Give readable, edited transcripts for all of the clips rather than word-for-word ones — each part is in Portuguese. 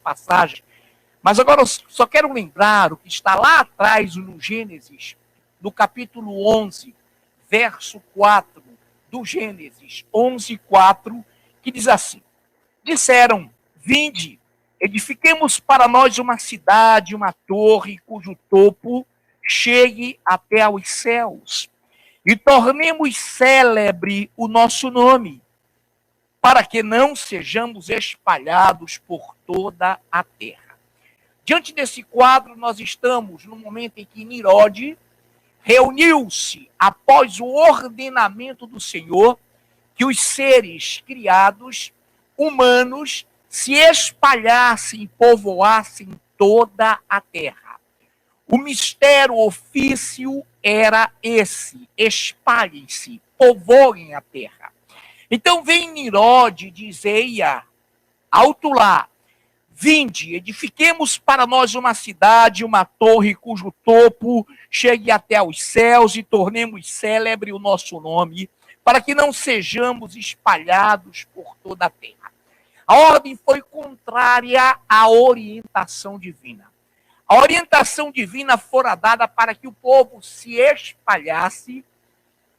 passagens, mas agora eu só quero lembrar o que está lá atrás no Gênesis, no capítulo 11, verso 4 do Gênesis 11:4, que diz assim: disseram, vinde, edifiquemos para nós uma cidade, uma torre, cujo topo chegue até aos céus, e tornemos célebre o nosso nome, para que não sejamos espalhados por toda a terra. Diante desse quadro, nós estamos no momento em que Nirode reuniu-se após o ordenamento do Senhor que os seres criados, humanos, se espalhassem e povoassem toda a terra. O mistério, o ofício era esse: espalhem-se, povoem a terra. Então vem Nirode e dizeia, alto lá, vinde, edifiquemos para nós uma cidade, uma torre cujo topo chegue até aos céus e tornemos célebre o nosso nome, para que não sejamos espalhados por toda a terra. A ordem foi contrária à orientação divina. A orientação divina fora dada para que o povo se espalhasse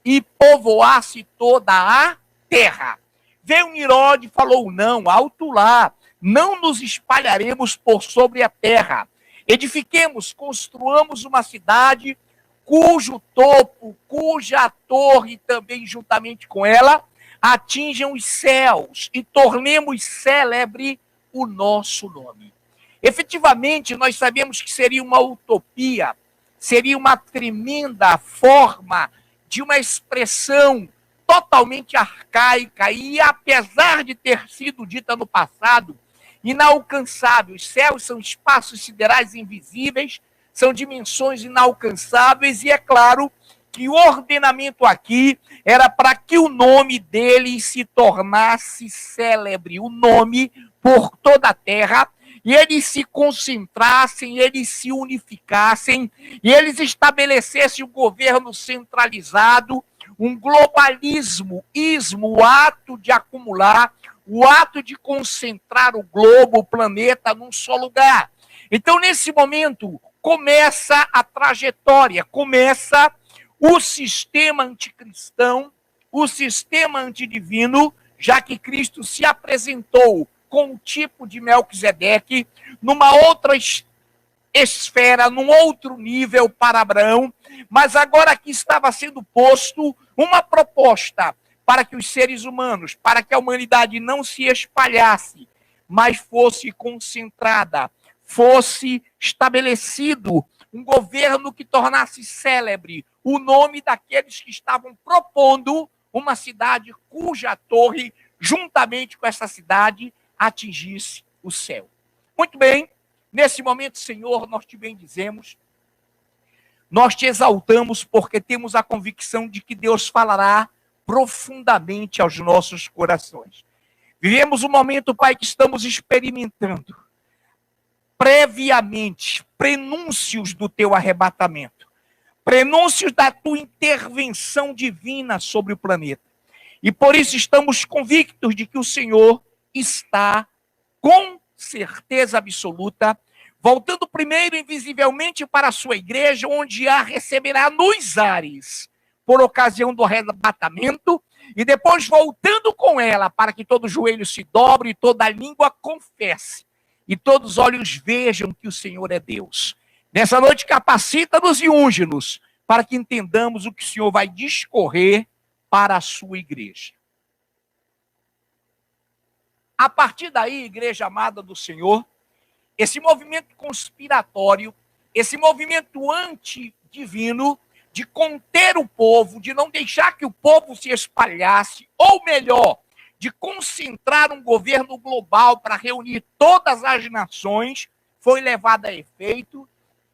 e povoasse toda a terra. Veio Nirode e falou, não, alto lá, não nos espalharemos por sobre a terra. Edifiquemos, construamos uma cidade cujo topo, cuja torre também juntamente com ela, atinjam os céus e tornemos célebre o nosso nome. Efetivamente, nós sabemos que seria uma utopia, seria uma tremenda forma de uma expressão totalmente arcaica e, apesar de ter sido dita no passado, inalcançável. Os céus são espaços siderais invisíveis, são dimensões inalcançáveis, e é claro que o ordenamento aqui era para que o nome dele se tornasse célebre, o nome por toda a terra, e eles se concentrassem, eles se unificassem, e eles estabelecessem um governo centralizado, um globalismo, o ato de acumular, o ato de concentrar o globo, o planeta, num só lugar. Então, nesse momento, começa a trajetória, começa o sistema anticristão, o sistema antidivino, já que Cristo se apresentou com o tipo de Melquisedeque, numa outra esfera, num outro nível para Abraão, mas agora aqui estava sendo posto uma proposta para que os seres humanos, para que a humanidade não se espalhasse, mas fosse concentrada, fosse estabelecido um governo que tornasse célebre o nome daqueles que estavam propondo uma cidade cuja torre, juntamente com essa cidade, atingisse o céu. Muito bem, nesse momento, Senhor, nós te bendizemos, nós te exaltamos porque temos a convicção de que Deus falará profundamente aos nossos corações. Vivemos um momento, Pai, que estamos experimentando previamente prenúncios do teu arrebatamento, prenúncios da tua intervenção divina sobre o planeta. E por isso estamos convictos de que o Senhor está, com certeza absoluta, voltando primeiro invisivelmente para a sua igreja, onde a receberá nos ares, por ocasião do arrebatamento, e depois voltando com ela, para que todo joelho se dobre e toda língua confesse, e todos os olhos vejam que o Senhor é Deus. Nessa noite, capacita-nos e unge-nos, para que entendamos o que o Senhor vai discorrer para a sua igreja. A partir daí, igreja amada do Senhor, esse movimento conspiratório, esse movimento antidivino, de conter o povo, de não deixar que o povo se espalhasse, ou melhor, de concentrar um governo global para reunir todas as nações, foi levado a efeito,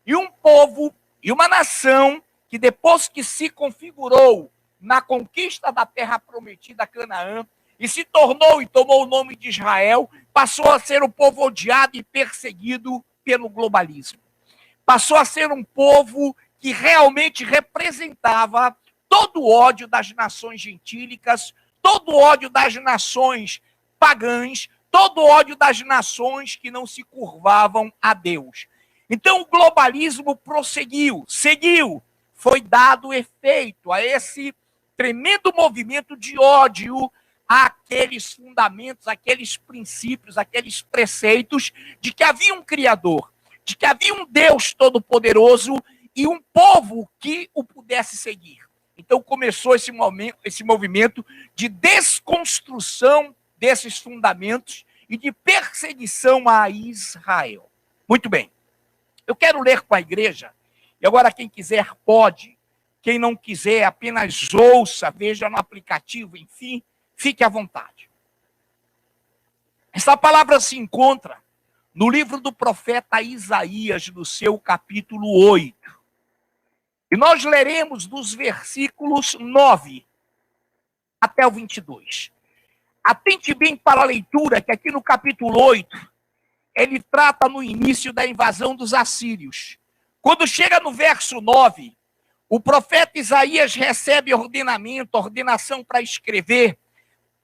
e um povo e uma nação que depois que se configurou na conquista da terra prometida, Canaã, e se tornou e tomou o nome de Israel, passou a ser um povo odiado e perseguido pelo globalismo. Passou a ser um povo que realmente representava todo o ódio das nações gentílicas, todo o ódio das nações pagãs, todo o ódio das nações que não se curvavam a Deus. Então o globalismo prosseguiu, seguiu, foi dado efeito a esse tremendo movimento de ódio àqueles fundamentos, aqueles princípios, aqueles preceitos de que havia um Criador, de que havia um Deus Todo-Poderoso e um povo que o pudesse seguir. Então começou esse movimento de desconstrução desses fundamentos e de perseguição a Israel. Muito bem. Eu quero ler com a igreja, e agora quem quiser pode, quem não quiser apenas ouça, veja no aplicativo, enfim, fique à vontade. Essa palavra se encontra no livro do profeta Isaías, no seu capítulo 8. E nós leremos dos versículos 9 até o 22. Atente bem para a leitura, que aqui no capítulo 8, ele trata no início da invasão dos assírios. Quando chega no verso 9, o profeta Isaías recebe ordenação para escrever,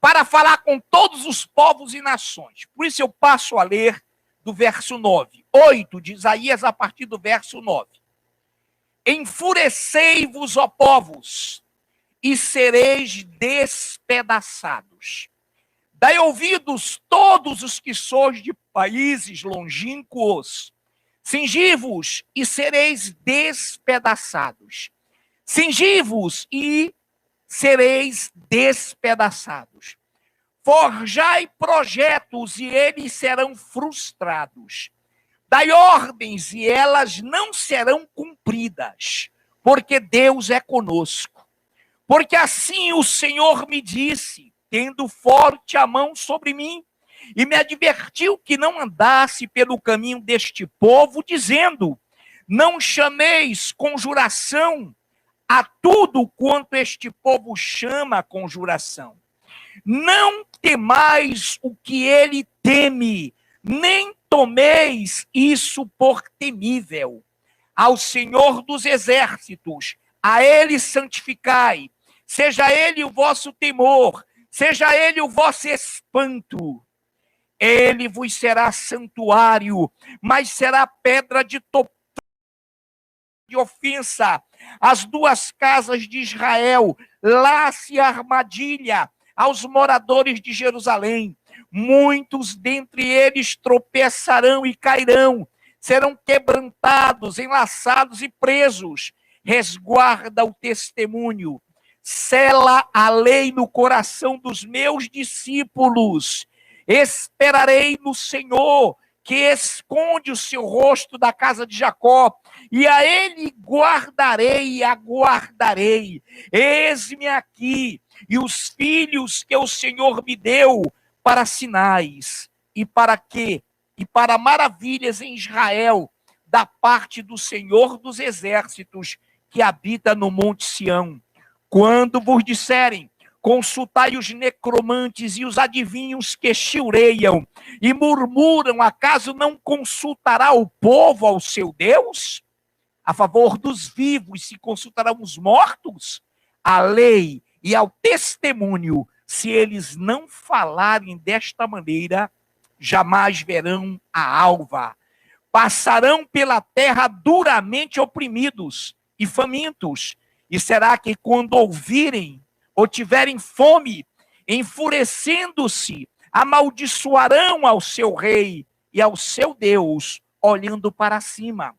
para falar com todos os povos e nações. Por isso eu passo a ler do verso 9. 8 de Isaías, a partir do verso 9. Enfurecei-vos, ó povos, e sereis despedaçados. Dai ouvidos todos os que sois de países longínquos. Cingi-vos e sereis despedaçados. Cingi-vos e sereis despedaçados. Forjai projetos e eles serão frustrados. Dai ordens e elas não serão cumpridas, porque Deus é conosco. Porque assim o Senhor me disse, tendo forte a mão sobre mim, e me advertiu que não andasse pelo caminho deste povo, dizendo, não chameis conjuração a tudo quanto este povo chama conjuração. Não temais o que ele teme, nem tomeis isso por temível. Ao Senhor dos exércitos, a ele santificai, seja ele o vosso temor, seja ele o vosso espanto. Ele vos será santuário, mas será pedra de ofensa. As duas casas de Israel, lace armadilha aos moradores de Jerusalém. Muitos dentre eles tropeçarão e cairão, serão quebrantados, enlaçados e presos. Resguarda o testemunho, sela a lei no coração dos meus discípulos. Esperarei no Senhor, que esconde o seu rosto da casa de Jacó, e a ele guardarei e aguardarei. Eis-me aqui, e os filhos que o Senhor me deu para sinais, e para quê? E para maravilhas em Israel, da parte do Senhor dos exércitos, que habita no Monte Sião. Quando vos disserem, consultai os necromantes e os adivinhos que chiureiam e murmuram, acaso não consultará o povo ao seu Deus? A favor dos vivos se consultarão os mortos? A lei e ao testemunho, se eles não falarem desta maneira, jamais verão a alva. Passarão pela terra duramente oprimidos e famintos, e será que quando ouvirem ou tiverem fome, enfurecendo-se, amaldiçoarão ao seu rei e ao seu Deus, olhando para cima.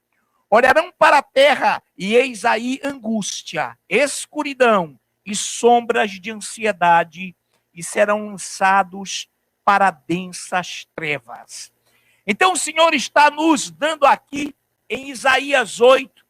Olharão para a terra, e eis aí angústia, escuridão e sombras de ansiedade, e serão lançados para densas trevas. Então o Senhor está nos dando aqui, em Isaías 8,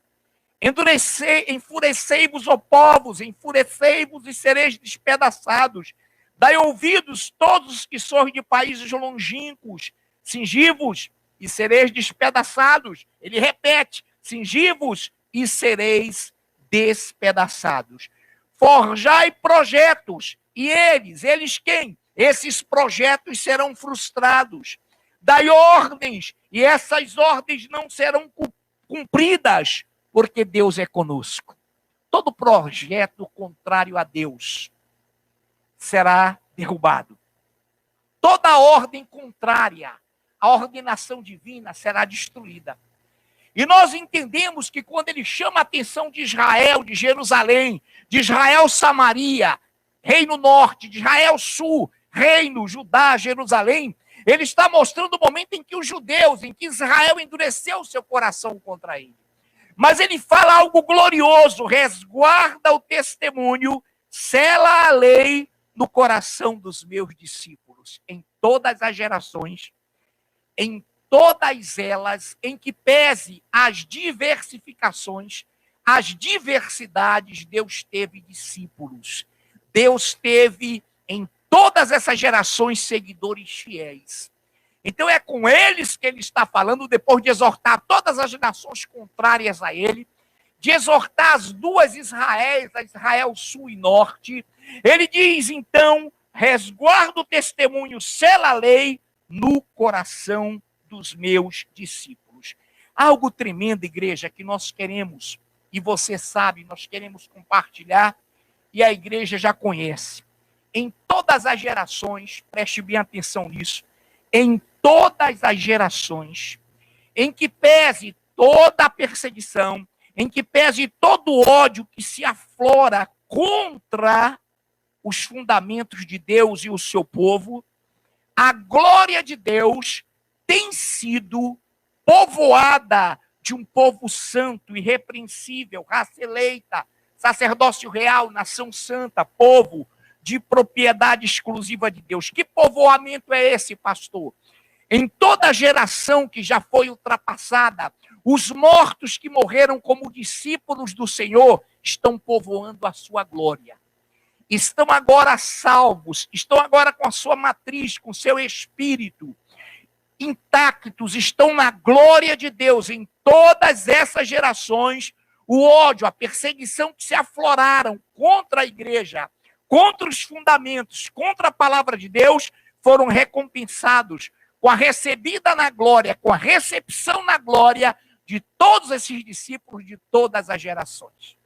enfurecei-vos, ó povos, enfurecei-vos e sereis despedaçados. Dai ouvidos todos os que sois de países longínquos, cingi-vos e sereis despedaçados. Ele repete, cingi-vos e sereis despedaçados. Forjai projetos, e eles quem? Esses projetos serão frustrados. Dai ordens, e essas ordens não serão cumpridas, porque Deus é conosco. Todo projeto contrário a Deus será derrubado. toda ordem contrária à ordenação divina será destruída. E nós entendemos que quando ele chama a atenção de Israel, de Jerusalém, de Israel, Samaria, Reino Norte, de Israel Sul, Reino, Judá, Jerusalém, ele está mostrando o momento em que os judeus, em que Israel endureceu o seu coração contra ele. Mas ele fala algo glorioso: resguarda o testemunho, sela a lei no coração dos meus discípulos, em todas as gerações, em todas elas, em que pese as diversificações, as diversidades, Deus teve discípulos. Deus teve em todas essas gerações seguidores fiéis. Então é com eles que ele está falando, depois de exortar todas as nações contrárias a ele, de exortar as duas Israéis, a Israel Sul e Norte. Ele diz, então, resguarda o testemunho, sela a lei no coração dos meus discípulos. Algo tremendo, igreja, que nós queremos, e você sabe, nós queremos compartilhar, e a igreja já conhece. Em todas as gerações, preste bem atenção nisso, em todas as gerações, em que pese toda a perseguição, em que pese todo o ódio que se aflora contra os fundamentos de Deus e o seu povo, a glória de Deus tem sido povoada de um povo santo, irrepreensível, raça eleita, sacerdócio real, nação santa, povo de propriedade exclusiva de Deus. Que povoamento é esse, pastor? Em toda geração que já foi ultrapassada, os mortos que morreram como discípulos do Senhor estão povoando a sua glória. Estão agora salvos, estão agora com a sua matriz, com o seu espírito intactos, estão na glória de Deus. Em todas essas gerações, o ódio, a perseguição que se afloraram contra a igreja, contra os fundamentos, contra a palavra de Deus, foram recompensados com a recebida na glória, com a recepção na glória de todos esses discípulos de todas as gerações.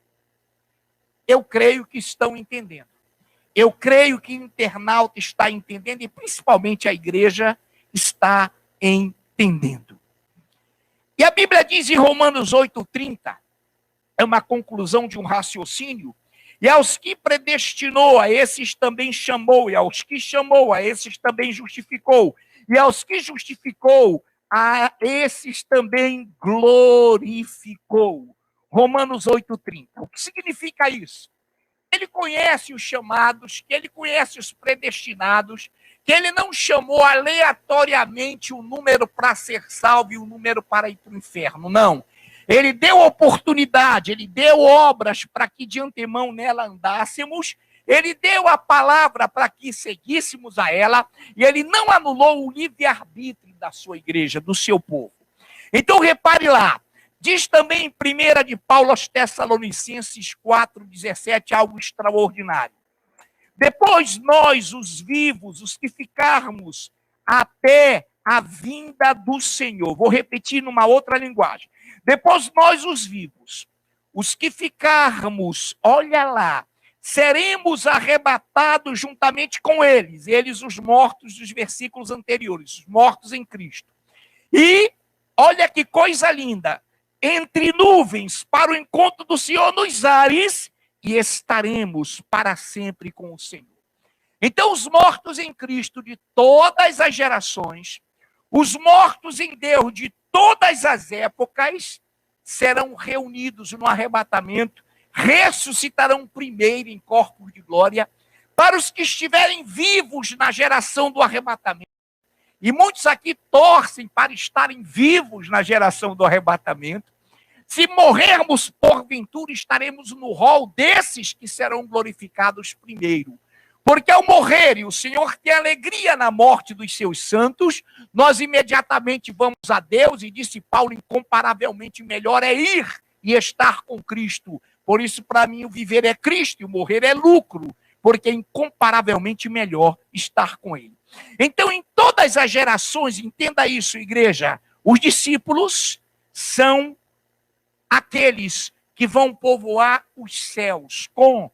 Eu creio que estão entendendo. Eu creio que o internauta está entendendo e principalmente a igreja está entendendo. E a Bíblia diz em Romanos 8:30, é uma conclusão de um raciocínio, e aos que predestinou, a esses também chamou, e aos que chamou, a esses também justificou, e aos que justificou, a esses também glorificou. Romanos 8:30. O que significa isso? Ele conhece os chamados, que ele conhece os predestinados, que ele não chamou aleatoriamente o número para ser salvo e o número para ir para o inferno, não. Ele deu oportunidade, ele deu obras para que de antemão nela andássemos, ele deu a palavra para que seguíssemos a ela, e ele não anulou o livre-arbítrio da sua igreja, do seu povo. Então, repare lá, diz também em 1 de Paulo aos Tessalonicenses 4:17, algo extraordinário. Depois nós, os vivos, os que ficarmos até a vinda do Senhor. Vou repetir numa outra linguagem. Depois nós, os vivos, os que ficarmos, olha lá, seremos arrebatados juntamente com eles. Eles, os mortos dos versículos anteriores, os mortos em Cristo. E, olha que coisa linda, entre nuvens para o encontro do Senhor nos ares, e estaremos para sempre com o Senhor. Então, os mortos em Cristo de todas as gerações, os mortos em Deus de todas as épocas, serão reunidos no arrebatamento, ressuscitarão primeiro em corpos de glória, para os que estiverem vivos na geração do arrebatamento. E muitos aqui torcem para estarem vivos na geração do arrebatamento. Se morrermos porventura, estaremos no rol desses que serão glorificados primeiro. Porque ao morrer, e o Senhor tem alegria na morte dos seus santos, nós imediatamente vamos a Deus, e disse Paulo, incomparavelmente melhor é ir e estar com Cristo. Por isso, para mim, o viver é Cristo e o morrer é lucro, porque é incomparavelmente melhor estar com Ele. Então, em todas as gerações, entenda isso, igreja, os discípulos são aqueles que vão povoar os céus com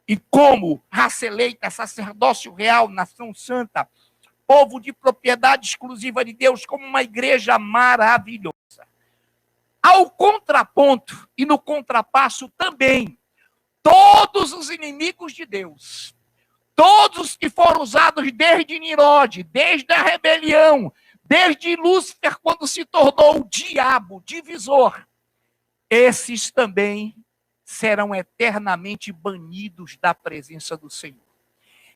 e como raça eleita, sacerdócio real, nação santa, povo de propriedade exclusiva de Deus, como uma igreja maravilhosa. Ao contraponto e no contrapasso também, todos os inimigos de Deus, todos os que foram usados desde Nirode, desde a rebelião, desde Lúcifer, quando se tornou o diabo, divisor, esses também serão eternamente banidos da presença do Senhor.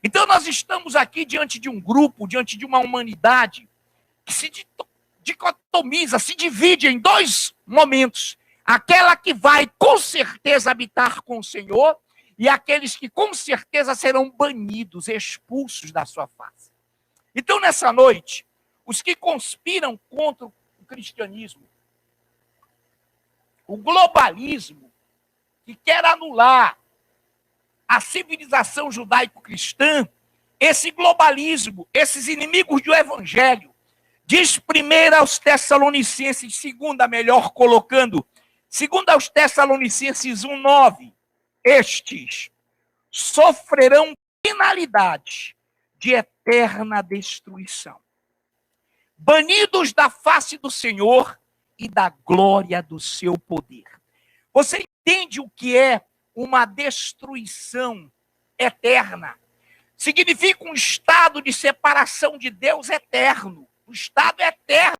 Então nós estamos aqui diante de um grupo, diante de uma humanidade que se dicotomiza, se divide em dois momentos. Aquela que vai com certeza habitar com o Senhor e aqueles que com certeza serão banidos, expulsos da sua face. Então nessa noite, os que conspiram contra o cristianismo, o globalismo, que quer anular a civilização judaico-cristã, esse globalismo, esses inimigos do evangelho, diz primeiro aos Tessalonicenses, segunda, melhor colocando, segundo aos Tessalonicenses 1:9, estes sofrerão penalidade de eterna destruição, banidos da face do Senhor e da glória do seu poder. Você entende o que é uma destruição eterna? Significa um estado de separação de Deus eterno. O estado eterno.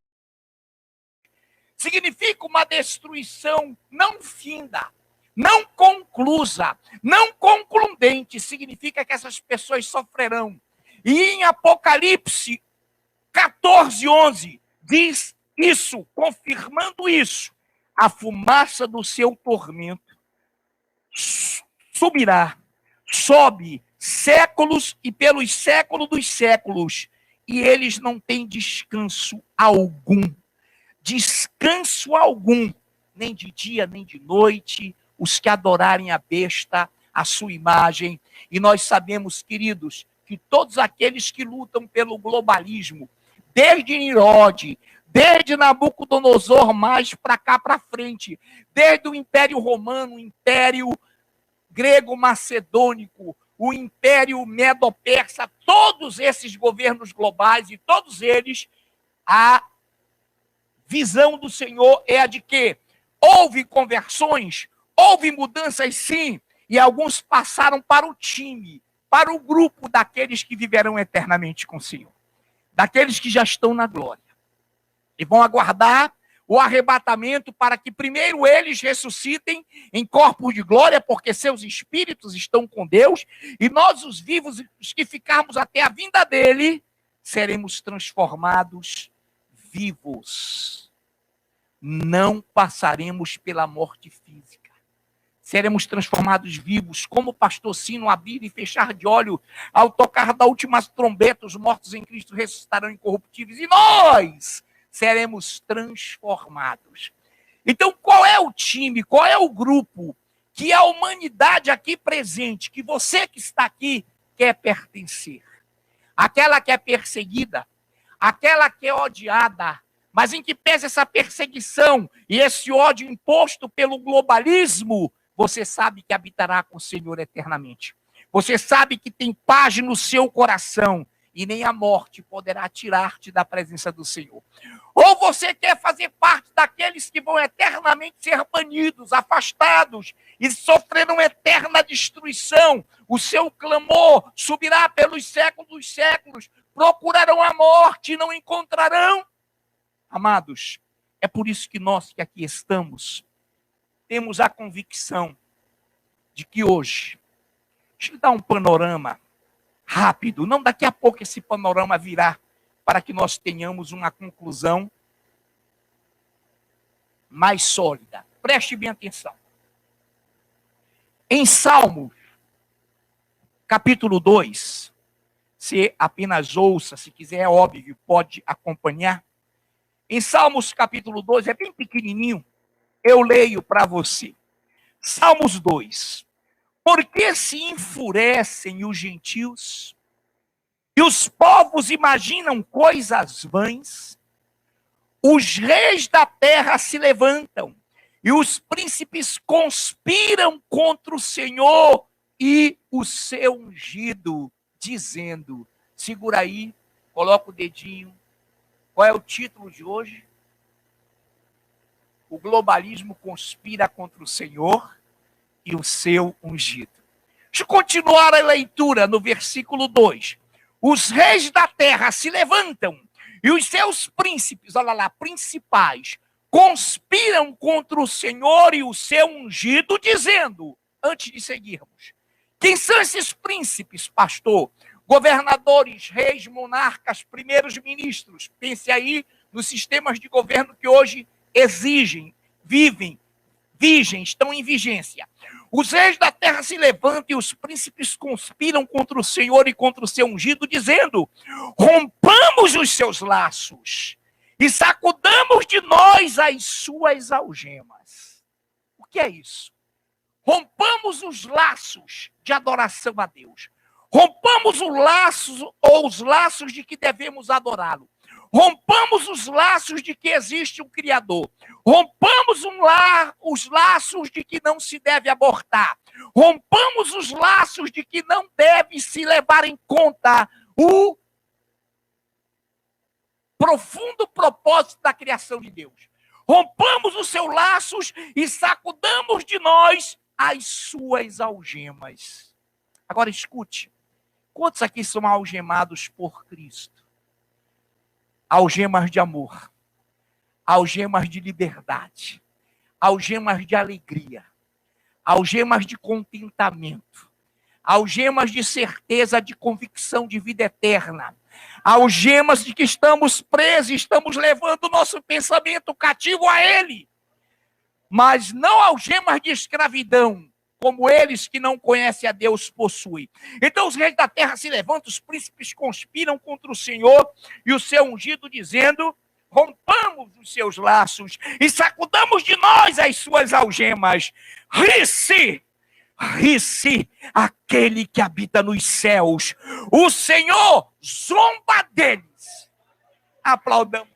Significa uma destruição não finda, não conclusa, não concludente. Significa que essas pessoas sofrerão. E em Apocalipse 14:11 diz isso, confirmando isso: a fumaça do seu tormento subirá, sobe séculos e pelos séculos dos séculos, e eles não têm descanso algum, nem de dia, nem de noite, os que adorarem a besta, a sua imagem. E nós sabemos, queridos, que todos aqueles que lutam pelo globalismo, desde Nirode, desde Nabucodonosor, mais para cá para frente, desde o Império Romano, o Império Grego-Macedônico, o Império Medo-Persa, todos esses governos globais, e todos eles, a visão do Senhor é a de que houve conversões, houve mudanças sim, e alguns passaram para o time, para o grupo daqueles que viverão eternamente com o Senhor, daqueles que já estão na glória. E vão aguardar o arrebatamento para que primeiro eles ressuscitem em corpos de glória, porque seus espíritos estão com Deus, e nós, os vivos, os que ficarmos até a vinda dele, seremos transformados vivos. Não passaremos pela morte física. Seremos transformados vivos, como o pastor sino abrir e fechar de olho, ao tocar da última trombeta, os mortos em Cristo ressuscitarão incorruptíveis, e nós seremos transformados. Então, qual é o time, qual é o grupo que a humanidade aqui presente, que você que está aqui quer pertencer? Aquela que é perseguida, aquela que é odiada, mas em que pese essa perseguição e esse ódio imposto pelo globalismo, você sabe que habitará com o Senhor eternamente. Você sabe que tem paz no seu coração e nem a morte poderá tirar-te da presença do Senhor. Ou você quer fazer parte daqueles que vão eternamente ser banidos, afastados e sofrerão eterna destruição. O seu clamor subirá pelos séculos dos séculos, procurarão a morte e não encontrarão. Amados, é por isso que nós que aqui estamos, temos a convicção de que hoje, deixa eu dar um panorama rápido, não daqui a pouco esse panorama virá, para que nós tenhamos uma conclusão mais sólida. Preste bem atenção. Em Salmos, capítulo 2, se apenas ouça, se quiser, é óbvio, pode acompanhar. Em Salmos, capítulo 2, é bem pequenininho, eu leio para você. Salmos 2. Por que se enfurecem os gentios? E os povos imaginam coisas vãs? Os reis da terra se levantam, e os príncipes conspiram contra o Senhor e o seu ungido, dizendo, segura aí, Coloca o dedinho. Qual é o título de hoje? O globalismo conspira contra o Senhor e o seu ungido. Deixa eu continuar a leitura no versículo 2. Os reis da terra se levantam e os seus príncipes, olha lá, principais, conspiram contra o Senhor e o seu ungido, dizendo, antes de seguirmos, quem são esses príncipes, pastor? Governadores, reis, monarcas, primeiros ministros. Pense aí nos sistemas de governo que hoje exigem, vivem, vigem, estão em vigência. Os reis da terra se levantam e os príncipes conspiram contra o Senhor e contra o seu ungido, dizendo, rompamos os seus laços e sacudamos de nós as suas algemas. O que é isso? Rompamos os laços de adoração a Deus. Rompamos os laços de que devemos adorá-lo. Rompamos os laços de que existe um Criador. Rompamos os laços de que não se deve abortar. Rompamos os laços de que não deve se levar em conta o profundo propósito da criação de Deus. Rompamos os seus laços e sacudamos de nós as suas algemas. Agora escute, quantos aqui são algemados por Cristo? Algemas de amor, algemas de liberdade, algemas de alegria, algemas de contentamento, algemas de certeza, de convicção de vida eterna, algemas de que estamos presos, estamos levando o nosso pensamento cativo a Ele, mas não algemas de escravidão, como eles que não conhecem a Deus possuem. Então os reis da terra se levantam, os príncipes conspiram contra o Senhor e o seu ungido, dizendo, rompamos os seus laços e sacudamos de nós as suas algemas. Ri-se aquele que habita nos céus. O Senhor zomba deles. Aplaudamos.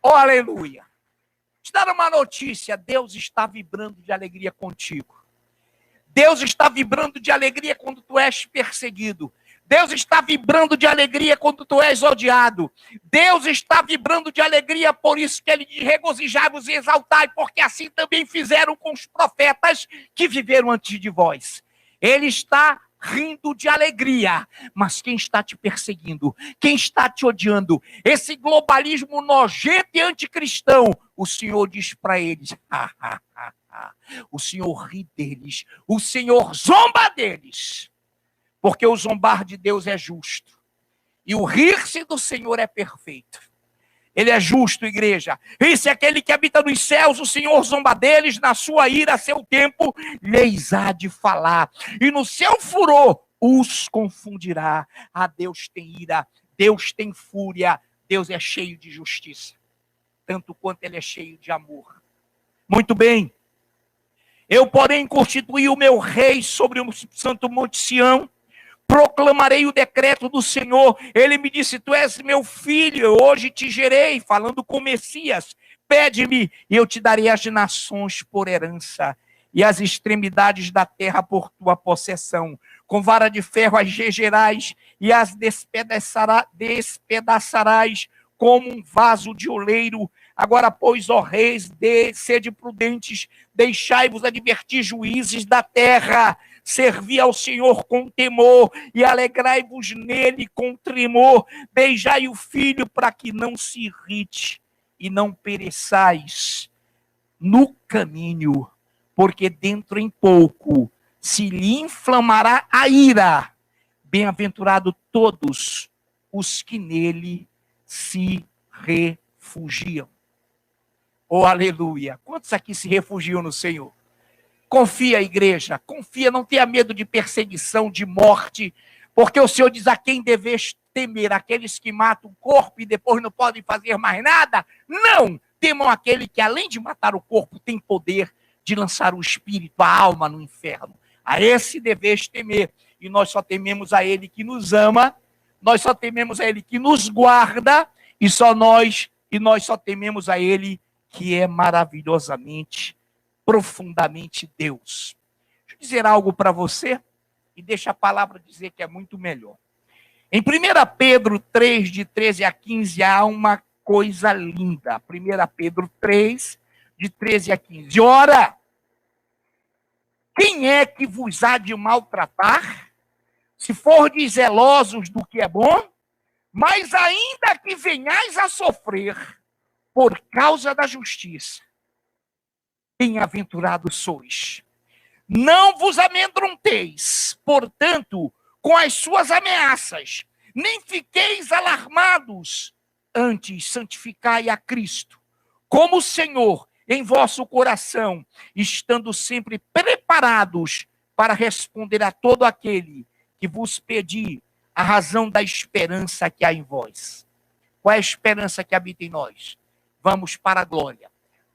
Oh, aleluia. Te dar uma notícia, Deus está vibrando de alegria contigo. Deus está vibrando de alegria quando tu és perseguido. Deus está vibrando de alegria quando tu és odiado. Deus está vibrando de alegria, por isso que ele diz, regozijai-vos e exaltai, porque assim também fizeram com os profetas que viveram antes de vós. Ele está rindo de alegria, mas quem está te perseguindo, quem está te odiando, esse globalismo nojento e anticristão, o Senhor diz para eles, o Senhor ri deles, o Senhor zomba deles, porque o zombar de Deus é justo, e o rir-se do Senhor é perfeito. Ele é justo, igreja. Esse é aquele que habita nos céus, o Senhor zomba deles, na sua ira, a seu tempo, lhes há de falar. E no seu furor os confundirá. Ah, Deus tem ira, Deus tem fúria, Deus é cheio de justiça. Tanto quanto ele é cheio de amor. Muito bem. Eu, porém, constituí o meu rei sobre o santo monte Sião, proclamarei o decreto do Senhor. Ele me disse, tu és meu filho, hoje te gerei, falando com Messias. Pede-me e eu te darei as nações por herança e as extremidades da terra por tua possessão. Com vara de ferro as regerás e as despedaçarás como um vaso de oleiro. Agora, pois, ó reis, sede prudentes, deixai-vos advertir juízes da terra. Servi ao Senhor com temor e alegrai-vos nele com tremor. Beijai o filho para que não se irrite e não pereçais no caminho, porque dentro em pouco se lhe inflamará a ira. Bem-aventurado todos os que nele se refugiam. Oh, aleluia! Quantos aqui se refugiam no Senhor? Confia, igreja, confia, não tenha medo de perseguição, de morte, porque o Senhor diz a quem deveis temer, aqueles que matam o corpo e depois não podem fazer mais nada? Não! Temam aquele que, além de matar o corpo, tem poder de lançar o espírito, a alma no inferno. A esse deveis temer, e nós só tememos a ele que nos ama, nós só tememos a ele que nos guarda, e nós só tememos a ele que é maravilhosamente profundamente Deus. Deixa eu dizer algo para você, e deixa a palavra dizer que é muito melhor. Em 1 Pedro 3, de 13 a 15, há uma coisa linda. 1 Pedro 3, de 13 a 15. Ora, quem é que vos há de maltratar, se fordes zelosos do que é bom? Mas ainda que venhais a sofrer por causa da justiça, bem-aventurados sois. Não vos amedronteis, portanto, com as suas ameaças, nem fiqueis alarmados, antes santificai a Cristo, como o Senhor em vosso coração, estando sempre preparados para responder a todo aquele que vos pedir a razão da esperança que há em vós. Qual é a esperança que habita em nós? Vamos para a glória.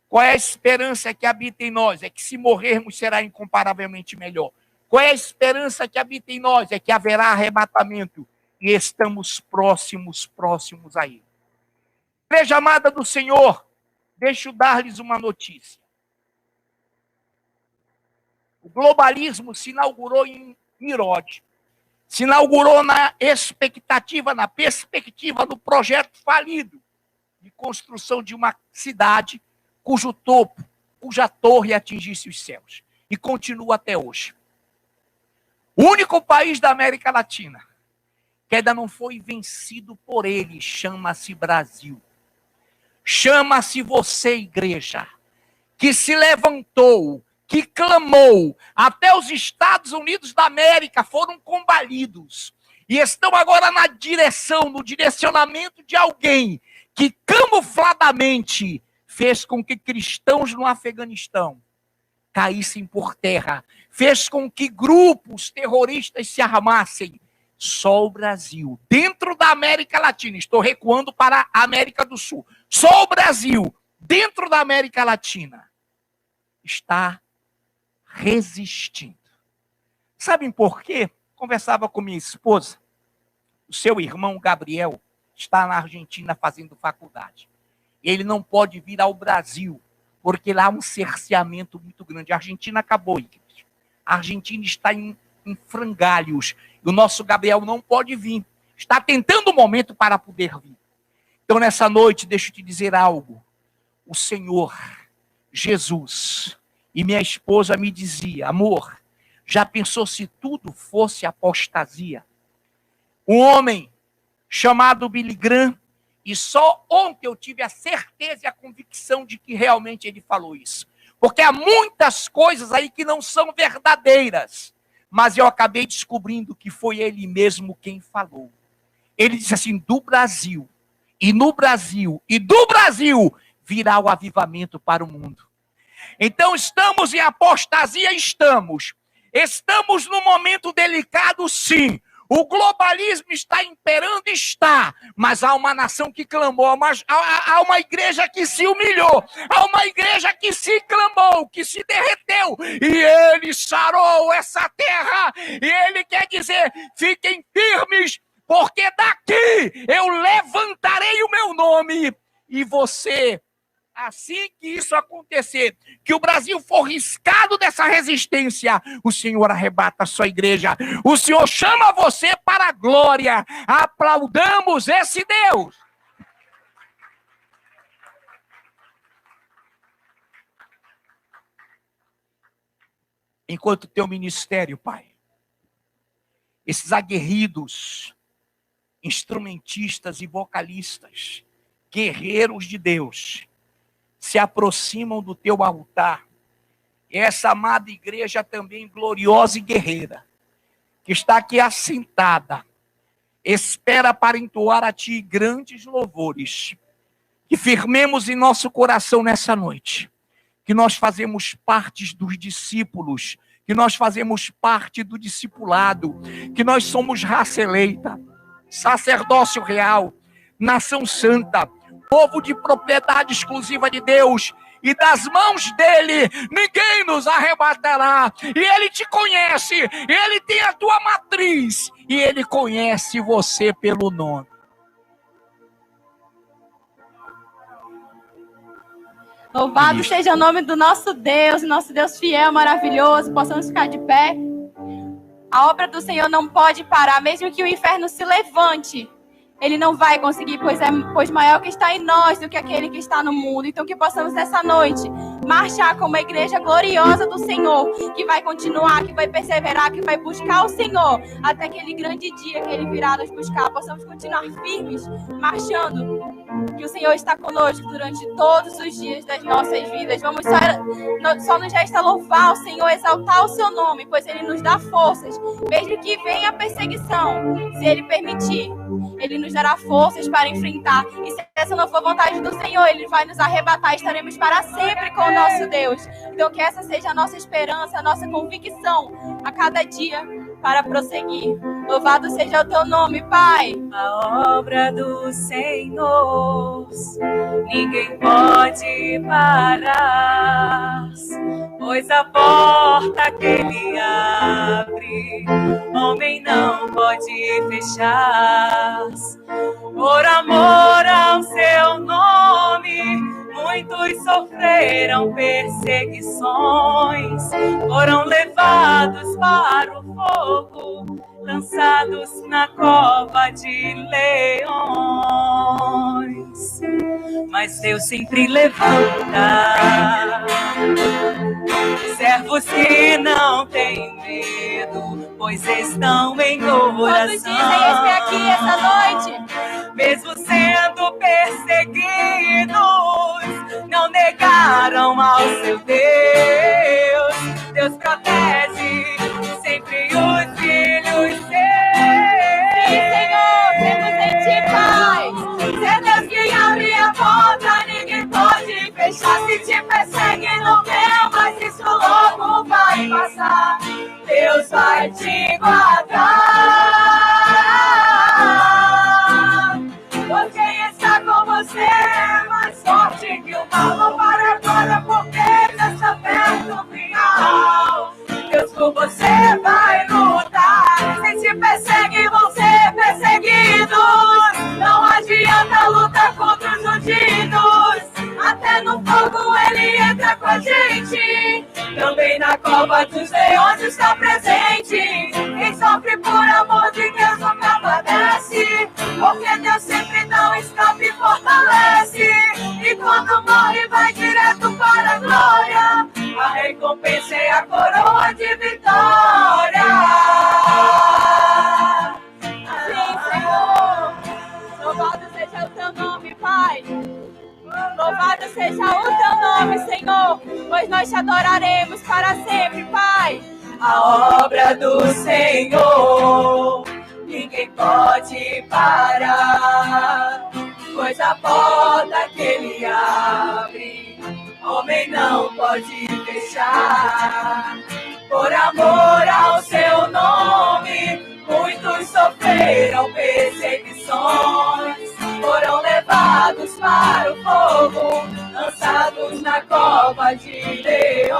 Qual é a esperança que habita em nós? É que se morrermos será incomparavelmente melhor. Qual é a esperança que habita em nós? É que haverá arrebatamento e estamos próximos a ele. Igreja amada do Senhor, deixa eu dar-lhes uma notícia. O globalismo se inaugurou em Irode. Se inaugurou na perspectiva do projeto falido de construção de uma cidade cujo topo, cuja torre atingisse os céus. E continua até hoje. O único país da América Latina que ainda não foi vencido por ele chama-se Brasil. Chama-se você, igreja, que se levantou, que clamou, até os Estados Unidos da América foram combalidos e estão agora no direcionamento de alguém que camufladamente fez com que cristãos no Afeganistão caíssem por terra, fez com que grupos terroristas se armassem. Só o Brasil, dentro da América Latina, estou recuando para a América do Sul, só o Brasil, dentro da América Latina, está resistindo. Sabem por quê? Conversava com minha esposa, o seu irmão Gabriel está na Argentina fazendo faculdade. Ele não pode vir ao Brasil, porque lá há um cerceamento muito grande. A Argentina acabou, igreja. A Argentina está em frangalhos. E o nosso Gabriel não pode vir. Está tentando o momento para poder vir. Então, nessa noite, deixa eu te dizer algo. O Senhor, Jesus, e minha esposa me dizia, amor, já pensou se tudo fosse apostasia? Um homem chamado Billy Graham, e só ontem eu tive a certeza e a convicção de que realmente ele falou isso. Porque há muitas coisas aí que não são verdadeiras. Mas eu acabei descobrindo que foi ele mesmo quem falou. Ele disse assim, do Brasil, e no Brasil, e do Brasil, virá o avivamento para o mundo. Então estamos em apostasia, estamos. Estamos num momento delicado, sim. O globalismo está imperando, está. Mas há uma nação que clamou, mas há uma igreja que se humilhou, há uma igreja que se clamou, que se derreteu, e ele sarou essa terra, e ele quer dizer, fiquem firmes, porque daqui eu levantarei o meu nome, e você, assim que isso acontecer, que o Brasil for riscado dessa resistência, o Senhor arrebata a sua igreja. O Senhor chama você para a glória. Aplaudamos esse Deus. Enquanto teu ministério, Pai, esses aguerridos, instrumentistas e vocalistas, guerreiros de Deus, se aproximam do teu altar. Essa amada igreja também gloriosa e guerreira, que está aqui assentada, espera para entoar a ti grandes louvores. Que firmemos em nosso coração nessa noite, que nós fazemos parte dos discípulos, que nós fazemos parte do discipulado, que nós somos raça eleita, sacerdócio real, nação santa, povo de propriedade exclusiva de Deus, e das mãos dele ninguém nos arrebatará. E ele te conhece, ele tem a tua matriz, e ele conhece você pelo nome. Louvado seja o nome do nosso Deus fiel, maravilhoso. Possamos ficar de pé. A obra do Senhor não pode parar, mesmo que o inferno se levante. Ele não vai conseguir, pois maior que está em nós do que aquele que está no mundo. Então que possamos nessa noite marchar como uma igreja gloriosa do Senhor, que vai continuar, que vai perseverar, que vai buscar o Senhor até aquele grande dia que Ele virá nos buscar. Possamos continuar firmes, marchando, que o Senhor está conosco durante todos os dias das nossas vidas. Vamos só nos resta louvar o Senhor, exaltar o seu nome, pois Ele nos dá forças, mesmo que venha a perseguição, se Ele permitir. Ele nos dará forças para enfrentar. E se essa não for vontade do Senhor, Ele vai nos arrebatar. Estaremos para sempre com o nosso Deus. Então que essa seja a nossa esperança, a nossa convicção a cada dia para prosseguir. Louvado seja o teu nome, Pai. A obra do Senhor ninguém pode parar, pois a porta que Ele abre, homem não pode fechar. Por amor ao seu nome, muitos sofreram perseguições, foram levados para o fogo, lançados na cova de leões. Mas Deus sempre levanta servos que não têm medo, pois estão em oração. Todos dizem: eis-me aqui essa noite. Mesmo sendo perseguidos, não negaram ao seu Deus. Deus protege sempre os filhos seus. Sim, Senhor, temos em ti paz. Se é Deus que abre a porta, ninguém pode fechar. Se te persegue, não temas, isso logo vai passar. Deus vai te guardar, pois quem está com você é mais forte que o mal. Não para agora, porque já está perto do final. Deus com você vai lutar. Se te persegue, vão ser perseguidos. Não adianta lutar contra os ungidos. Até no fogo Ele entra com a gente. Também na cova dos leões está presente. Quem sofre por amor de Deus nunca padece, porque Deus sempre dá um escape e fortalece. E quando morre vai direto para a glória. A recompensa é a coroa de vitória. Sim, Senhor. Louvado seja o teu nome, Pai. Louvado seja o teu nome, Senhor, pois nós te adoraremos para sempre, Pai. A obra do Senhor ninguém pode parar, pois a porta que Ele abre, homem não pode fechar. Por amor ao seu nome, muitos sofreram perseguições, foram levados para o fogo, lançados na cova de leões.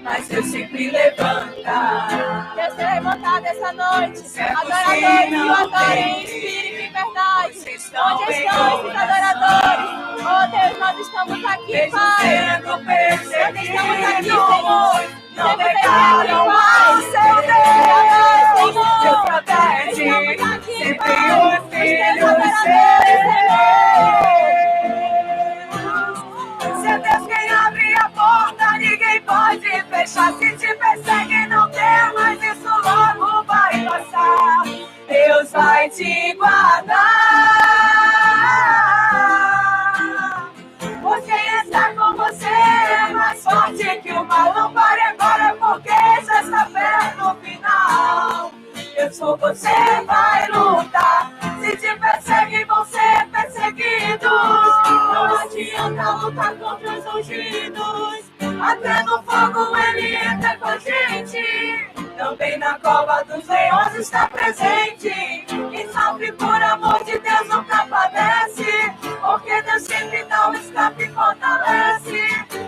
Mas Deus sempre levanta. Deus tem levantado essa noite adoradores que o adorem em espírito e verdade. Onde estão esses adoradores? Oh Deus, nós estamos aqui, Pai. Nós estamos aqui, Senhor. Não negaram ao seu Deus. Deus protege sempre os filhos seus. Se é Deus quem abre a porta, ninguém pode fechar. Se te persegue, não temas, isso logo vai passar. Deus vai te guardar, pois quem está com você é mais forte que o mal. Não pare agora, porque já está perto do final. Deus com você vai lutar. Se te persegue, vão ser perseguidos. Não adianta lutar contra os ungidos. Até no fogo Ele entra com a gente. Também na cova dos leões está presente. Quem sofre por amor de Deus nunca padece, porque Deus sempre dá um escape e fortalece.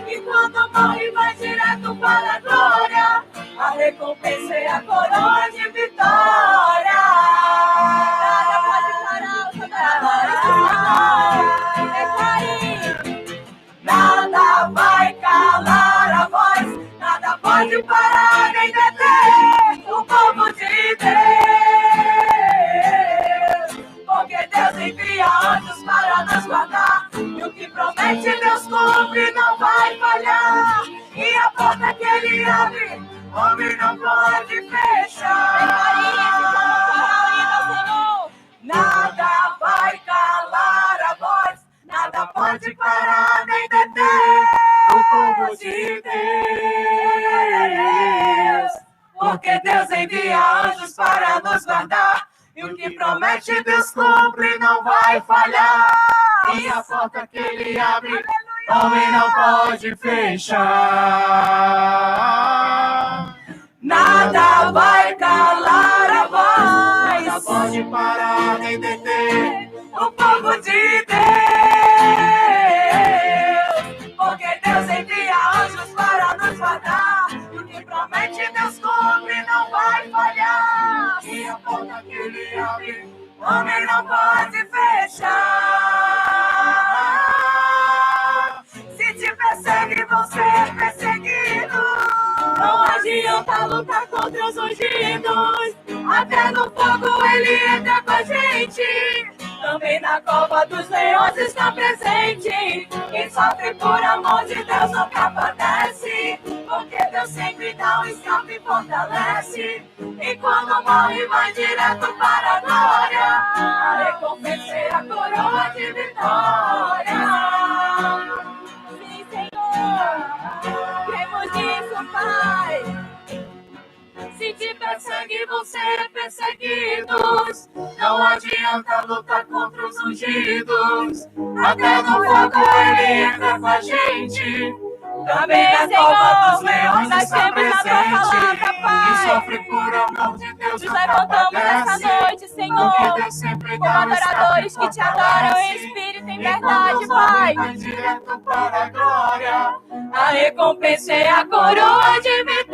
E quando morre vai direto para a glória. A recompensa é a coroa de vitória. Nada pode parar os adoradores do Senhor. É cair. Nada vai calar a voz, nada pode parar nem deter. envia anjos para nos guardar. E o que promete Deus cumpre, não vai falhar. E a porta que Ele abre, homem não pode fechar. Nada vai calar a voz, nada pode parar nem deter o povo de Deus. Porque Deus envia anjos para nos guardar. E o que promete Deus cumpre, não vai falhar. E a porta que Ele abre, homem não pode fechar. Nada vai calar a voz, nada pode parar nem deter o povo de Deus. Porque Deus envia anjos para nos guardar. E o que promete Deus cumpre, não vai falhar. E a porta que Ele abre, homem não pode fechar. Se te persegue, vão ser perseguidos. Não adianta lutar contra os ungidos. Até no fogo Ele entra com a gente. Também na cova dos leões está presente. Quem sofre por amor de Deus nunca padece. Porque Deus sempre dá um escape e fortalece. E quando morre vai direto para a glória. A recompensa é a coroa de vitória. Sim, Senhor, cremos nisso, Pai. Se te persegue, vão ser perseguidos. Não adianta lutar contra os ungidos. Até no fogo Ele entra com a gente. Também na cova dos leões está presente. E sofre por amor de Deus. Nos levantamos nessa noite, Senhor, como adoradores que te adoram em espírito e em verdade, Pai. Direto para a glória. A recompensa é a coroa de vitória.